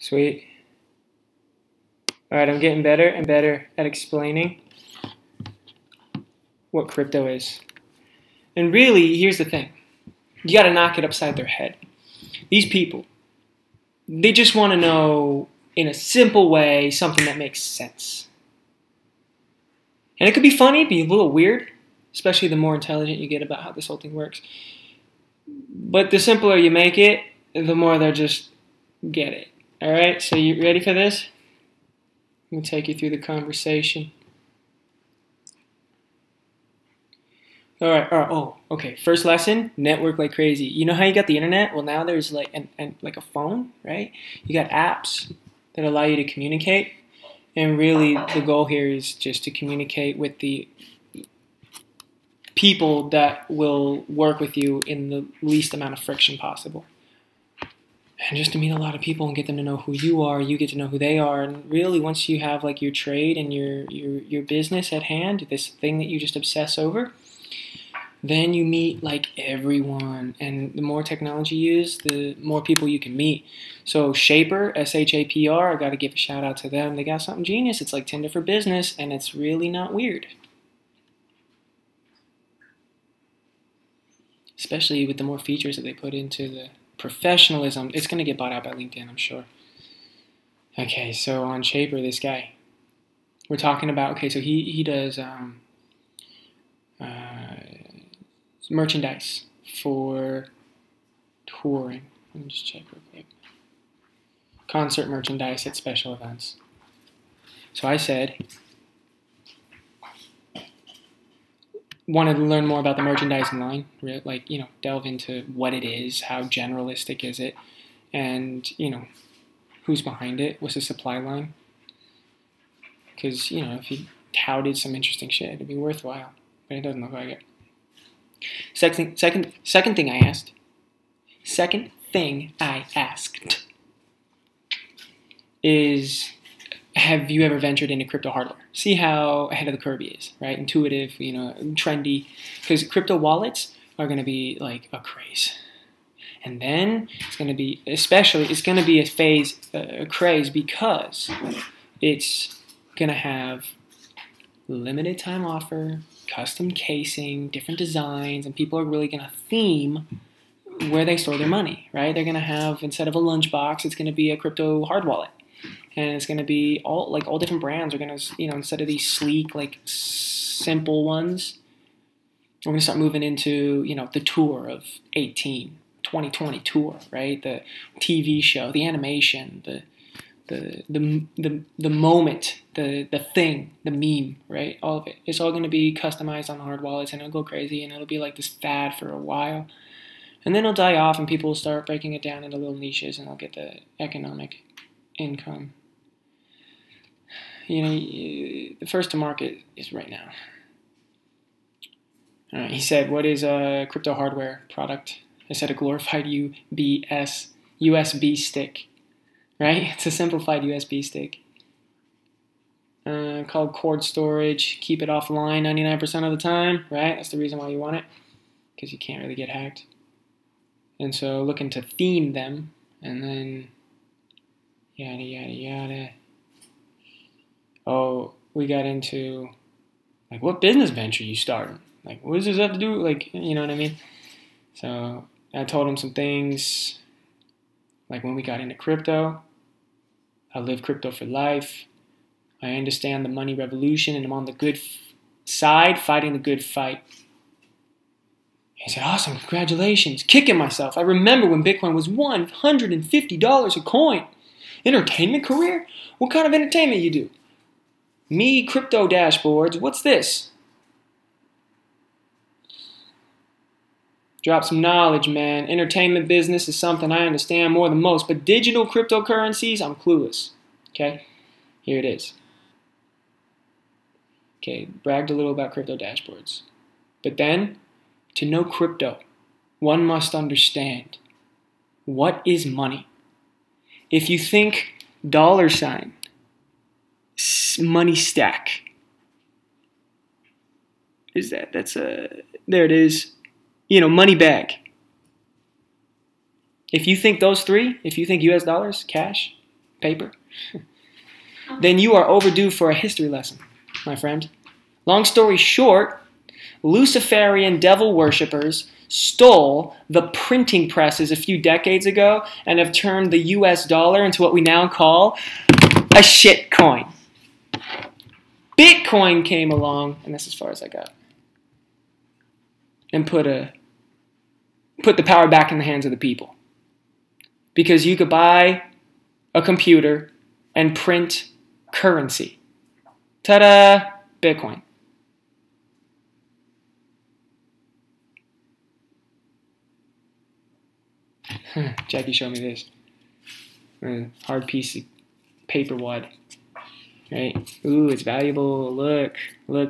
Sweet. Alright, I'm getting better and better at explaining what crypto is. And really, here's the thing. You gotta knock it upside their head. These people, they just want to know, in a simple way, something that makes sense. And it could be funny, be a little weird, especially the more intelligent you get about how this whole thing works. But the simpler you make it, the more they'll just get it. Alright, so you ready for this? I'm going to take you through the conversation. Alright, oh, okay. First lesson, network like crazy. You know how you got the internet? Well, now there's like like a phone, right? You got apps that allow you to communicate. And really, the goal here is just to communicate with the people that will work with you in the least amount of friction possible. And just to meet a lot of people and get them to know who you are, you get to know who they are. And really, once you have like your trade and your business at hand, this thing that you just obsess over, then you meet like everyone. And the more technology you use, the more people you can meet. So Shaper, S-H-A-P-R, I got to give a shout out to them. They got something genius. It's like Tinder for business, and it's really not weird. Especially with the more features that they put into the professionalism. It's going to get bought out by LinkedIn, I'm sure. Okay, so on Shaper, this guy, we're talking about, okay, so he does merchandise for touring. Let me just check real quick. Concert merchandise at special events. So I said, wanted to learn more about the merchandising line, like, you know, delve into what it is, how generalistic is it, and, you know, who's behind it, what's the supply line. Because, you know, if he touted some interesting shit, it'd be worthwhile, but it doesn't look like it. Second thing I asked is, have you ever ventured into crypto hardware? See how ahead of the curve he is, right? Intuitive, you know, trendy. Because crypto wallets are going to be like a craze. And then it's going to be, it's going to be a phase, a craze, because it's going to have limited time offer, custom casing, different designs, and people are really going to theme where they store their money, right? They're going to have, instead of a lunchbox, it's going to be a crypto hard wallet. And it's going to be all different brands are going to, you know, instead of these sleek, like simple ones, we're going to start moving into, you know, the tour of 2020 tour, right? The TV show, the animation, the moment, the thing, the meme, right? All of it. It's all going to be customized on hard wallets, and it'll go crazy, and it'll be like this fad for a while. And then it'll die off, and people will start breaking it down into little niches, and they'll get the economic income. You know, the first to market is right now. All right, he said, what is a crypto hardware product? I said a glorified USB stick, right? It's a simplified USB stick. Called cord storage. Keep it offline 99% of the time, right? That's the reason why you want it, because you can't really get hacked. And so looking to theme them, and then yada, yada, yada. Oh, we got into, like, what business venture you starting? Like, what does this have to do? Like, you know what I mean? So I told him some things, like when we got into crypto, I live crypto for life. I understand the money revolution, and I'm on the good side, fighting the good fight. He said, awesome, congratulations. Kicking myself. I remember when Bitcoin was $150 a coin. Entertainment career? What kind of entertainment you do? Me, Cryptø Dashboards. What's this? Drop some knowledge, man. Entertainment business is something I understand more than most, but digital cryptocurrencies, I'm clueless. Okay? Here it is. Okay, bragged a little about Cryptø Dashboards. But then, to know crypto, one must understand, what is money? If you think $, money stack, there it is, you know, money bag. If you think those three, if you think US dollars, cash, paper, then you are overdue for a history lesson, my friend. Long story short, Luciferian devil worshippers stole the printing presses a few decades ago and have turned the US dollar into what we now call a shit coin. Bitcoin came along, and that's as far as I got, and put the power back in the hands of the people. Because you could buy a computer and print currency. Ta-da! Bitcoin. Jackie showed me this. Hard piece of paper wad. Right? Ooh, it's valuable. Look,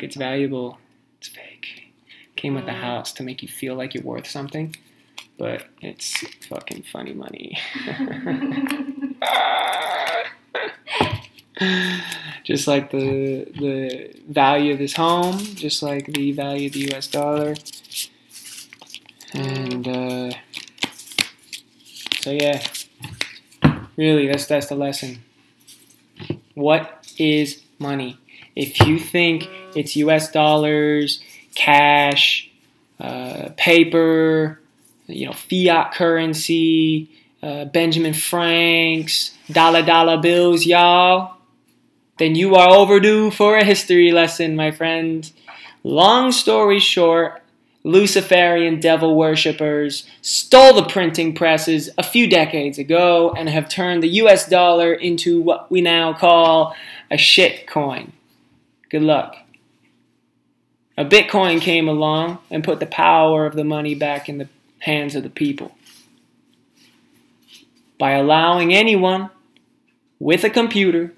it's valuable. It's fake. Came with the house to make you feel like you're worth something, but it's fucking funny money. Just like the value of this home, just like the value of the US dollar. And so yeah, really, that's the lesson. What is money? If you think it's US dollars, cash, paper, fiat currency, Benjamin Franks, dollar bills, y'all, then you are overdue for a history lesson, my friend. Long story short, Luciferian devil worshippers stole the printing presses a few decades ago and have turned the US dollar into what we now call a shit coin. Good luck. A Bitcoin came along and put the power of the money back in the hands of the people by allowing anyone with a computer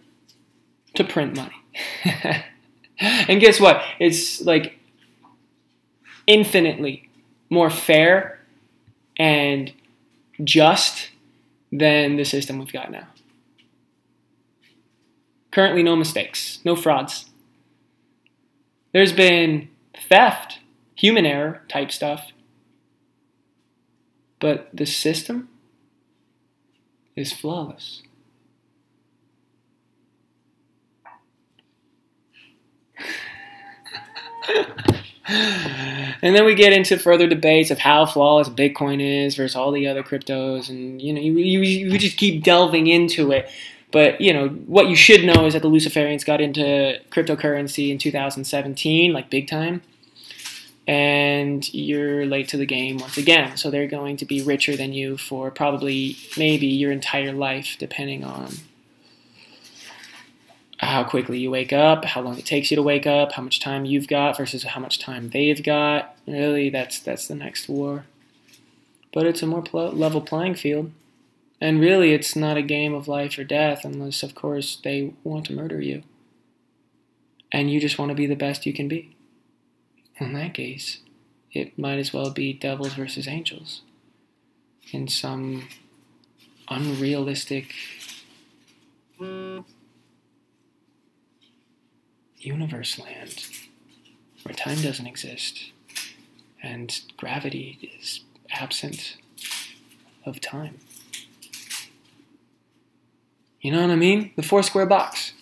to print money. And guess what? It's like infinitely more fair and just than the system we've got now. Currently, no mistakes, no frauds. There's been theft, human error type stuff, but the system is flawless. And then we get into further debates of how flawless Bitcoin is versus all the other cryptos, and you just keep delving into it. But what you should know is that the Luciferians got into cryptocurrency in 2017, like big time, and you're late to the game once again. So they're going to be richer than you for probably maybe your entire life, depending on how quickly you wake up, how long it takes you to wake up, how much time you've got versus how much time they've got. Really, that's the next war. But it's a more level playing field. And really, it's not a game of life or death unless, of course, they want to murder you. And you just want to be the best you can be. In that case, it might as well be devils versus angels in some unrealistic universe land where time doesn't exist and gravity is absent of time. You know what I mean? The 4 square box.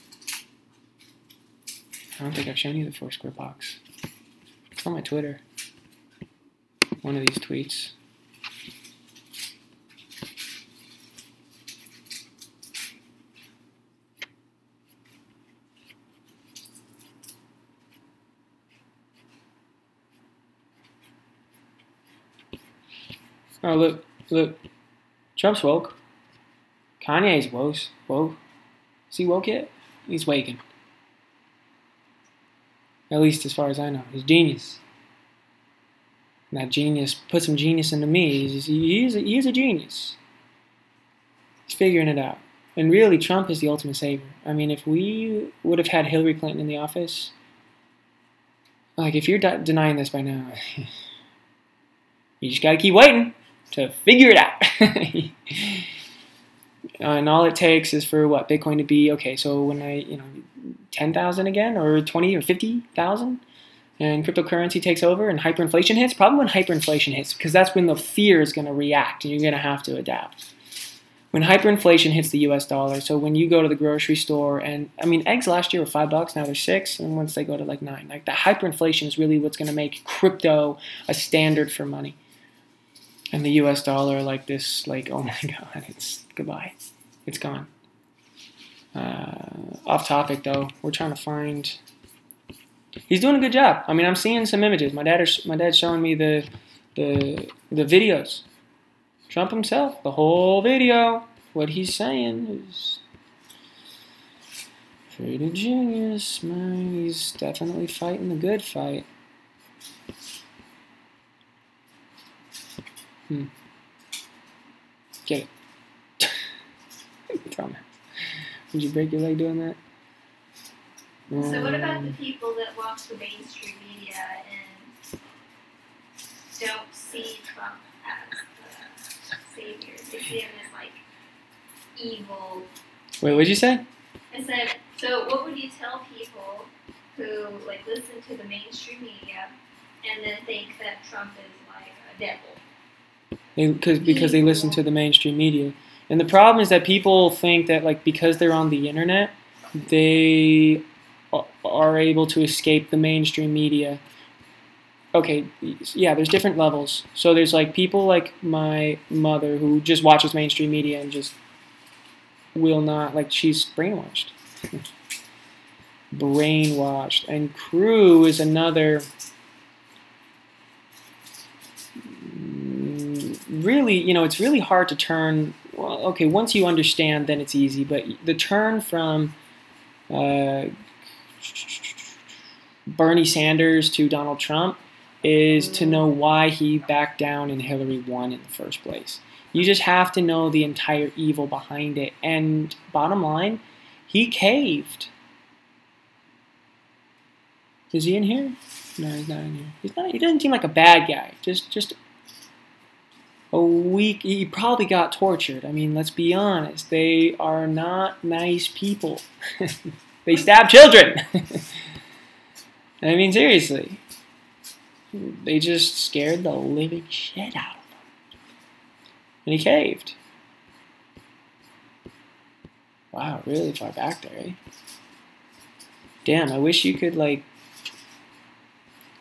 I don't think I've shown you the 4 square box. It's on my Twitter. One of these tweets. Oh, look. Trump's woke. Kanye's woke. Is he woke yet? He's waking. At least as far as I know. He's genius. And that genius put some genius into me. He is a genius. He's figuring it out. And really, Trump is the ultimate savior. I mean, if we would have had Hillary Clinton in the office, like, if you're denying this by now, you just gotta keep waiting to figure it out. And all it takes is for what? Bitcoin to be, okay, so when 10,000 again, or 20 or 50,000, and cryptocurrency takes over and hyperinflation hits, probably when hyperinflation hits, because that's when the fear is going to react and you're going to have to adapt. when hyperinflation hits the US dollar, so when you go to the grocery store, and I mean, eggs last year were $5, now they're $6, and once they go to like 9, like the hyperinflation is really what's going to make crypto a standard for money. And the US dollar, like this, like, oh my God, it's goodbye. It's gone. Off topic though, we're trying to find. He's doing a good job. I mean, I'm seeing some images. My dad's showing me the videos. Trump himself, the whole video. What he's saying is pretty genius, man. He's definitely fighting the good fight. Get it. Dumbass. Did you break your leg doing that? So what about the people that watch the mainstream media and don't see Trump as the savior? They see him as like evil. Wait, what did you say? I said, so what would you tell people who like listen to the mainstream media and then think that Trump is like a devil? Because they listen to the mainstream media. And the problem is that people think that like because they're on the internet, they are able to escape the mainstream media. Okay, yeah, there's different levels. So there's like people like my mother who just watches mainstream media and just will not, like, she's brainwashed. Brainwashed. And Crew is another really, you know, it's really hard to turn. Well, okay, once you understand, then it's easy. But the turn from Bernie Sanders to Donald Trump is to know why he backed down and Hillary won in the first place. You just have to know the entire evil behind it. And bottom line, he caved. Is he in here? No, he's not in here. He's not. He doesn't seem like a bad guy. Just a weak. He probably got tortured. I mean, let's be honest. They are not nice people. They stab children. I mean, seriously. They just scared the living shit out of him. And he caved. Wow, really far back there, eh? Damn, I wish you could, like,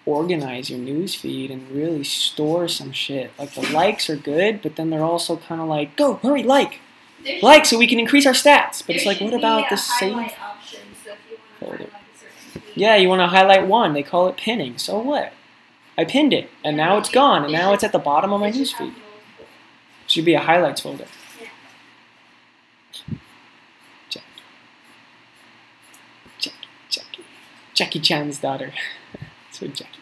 organize your news feed and really store some shit. Like, the likes are good, but then they're also kind of like, go, hurry, like so we can increase our stats. But it's like, what about the save folder? Yeah, you want to highlight one. They call it pinning. So what? I pinned it, and now it's gone, and now it's at the bottom of my news feed. Should be a highlights folder. Jackie Chan's daughter. So Jackie.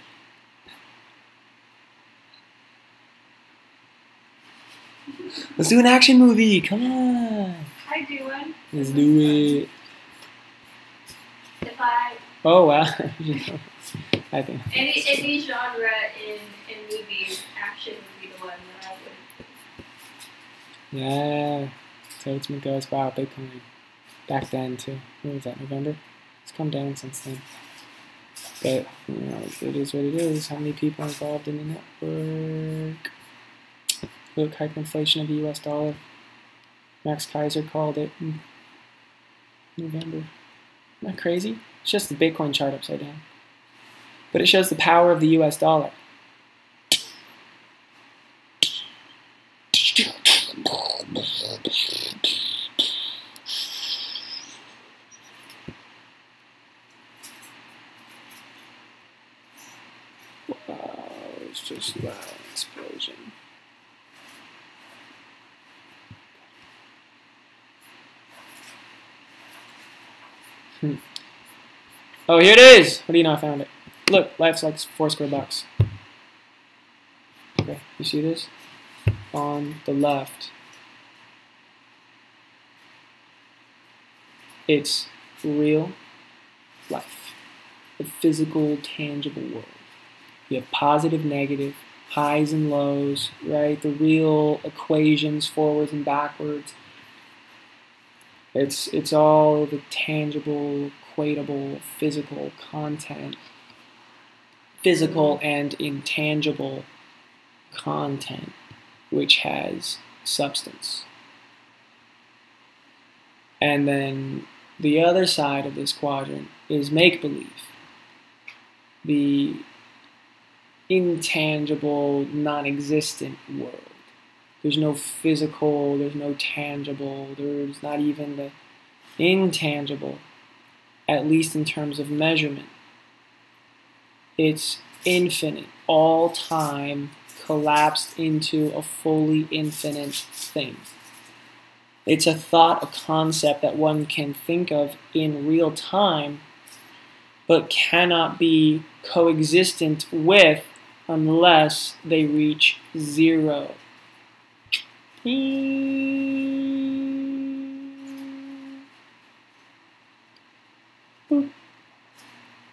Let's do an action movie. Come on. I do one. Let's do it. If I. Oh wow. I think. Any genre in movies, action would be the one that I would. Yeah. Totes goes, wow, Bitcoin. Back then too. What was that, November? It's come down since then. But, you know, it is what it is. How many people involved in the network? Look, hyperinflation of the US dollar. Max Kaiser called it in November. Isn't that crazy? It's just the Bitcoin chart upside down. But it shows the power of the US dollar. Wow, it's just an explosion. Oh, here it is! What do you know? I found it. Look, life's like $4 Okay, you see this? On the left, it's real life, the physical, tangible world. You have positive, negative, highs and lows, right? The real equations, forwards and backwards. It's all the tangible, equatable, physical content. Physical and intangible content, which has substance. And then the other side of this quadrant is make-believe. The intangible, non-existent world. There's no physical, there's no tangible, there's not even the intangible, at least in terms of measurement. It's infinite, all time collapsed into a fully infinite thing. It's a thought, a concept that one can think of in real time, but cannot be coexistent with unless they reach zero. Boop.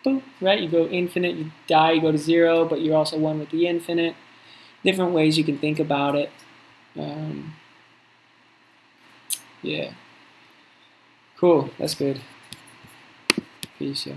Boop. Right? You go infinite, you die, you go to zero, but you're also one with the infinite. Different ways you can think about it. Yeah. Cool. That's good. Peace, yeah.